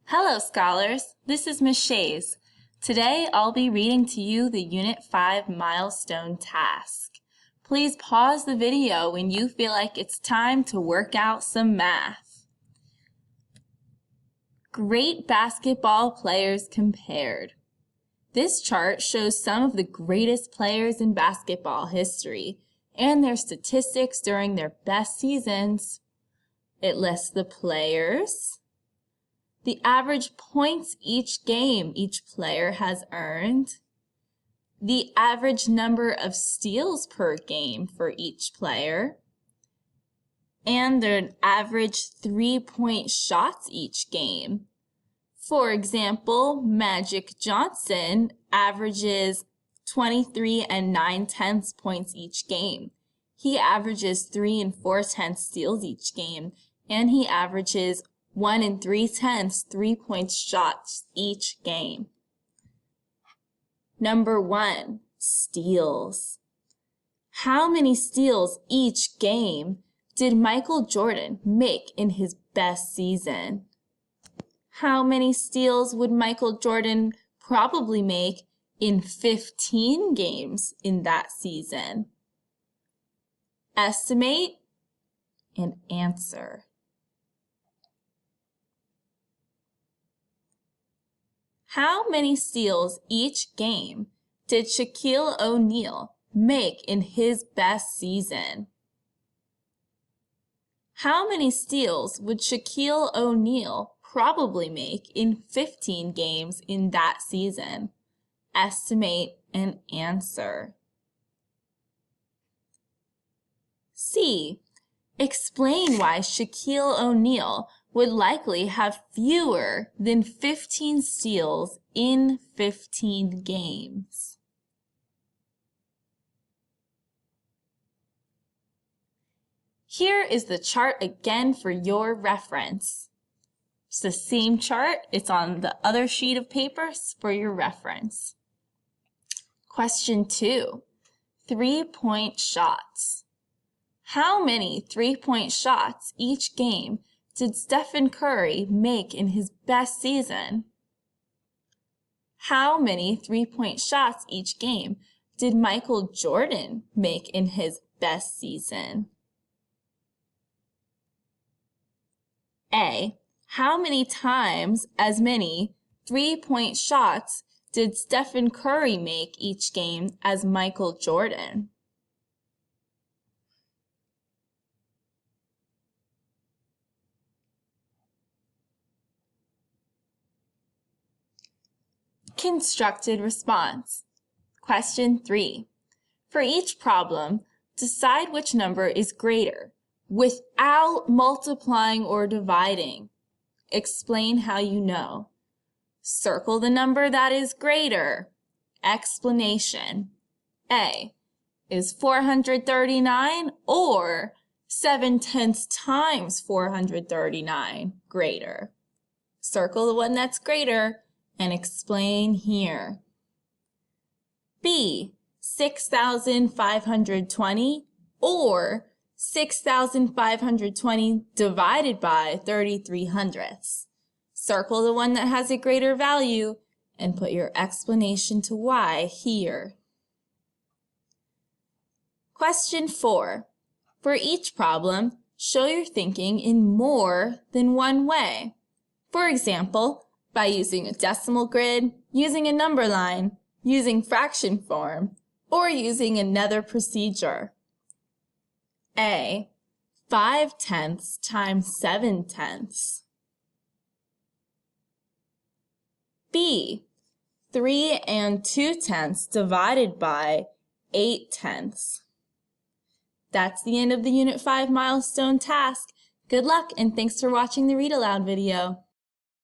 Hello, scholars. This is Ms. Chaze. Today, I'll be reading to you the Unit 5 Milestone task. Please pause the video when you feel like it's time to work out some math. Great basketball players compared. This chart shows some of the greatest players in basketball history and their statistics during their best seasons. It lists the players, the average points each game each player has earned, the average number of steals per game for each player, and their average three-point shots each game. For example, Magic Johnson averages 23 9/10 points each game. He averages 3 4/10 steals each game, and he averages 1 3/10 3-point shots each game. Number 1, steals. How many steals each game did Michael Jordan make in his best season? How many steals would Michael Jordan probably make in 15 games in that season? Estimate and answer. How many steals each game did Shaquille O'Neal make in his best season? How many steals would Shaquille O'Neal probably make in 15 games in that season? Estimate and answer. C. Explain why Shaquille O'Neal would likely have fewer than 15 steals in 15 games. Here is the chart again for your reference. It's the same chart. It's on the other sheet of paper for your reference. Question 2, 3-point shots. How many 3-point shots each game did Stephen Curry make in his best season? How many 3-point shots each game did Michael Jordan make in his best season? A. How many times as many 3-point shots did Stephen Curry make each game as Michael Jordan? Constructed response. Question 3. For each problem, decide which number is greater without multiplying or dividing. Explain how you know. Circle the number that is greater. Explanation. A. Is 439 or 7/10 times 439 greater? Circle the one that's greater and explain here. B. 6,520 or 6,520 divided by 33/100. Circle the one that has a greater value and put your explanation to why here. Question 4. For each problem, show your thinking in more than one way. For example, by using a decimal grid, using a number line, using fraction form, or using another procedure. A. 5/10 times 7/10. B. 3 2/10 divided by 8/10. That's the end of the Unit 5 milestone task. Good luck and thanks for watching the Read Aloud video.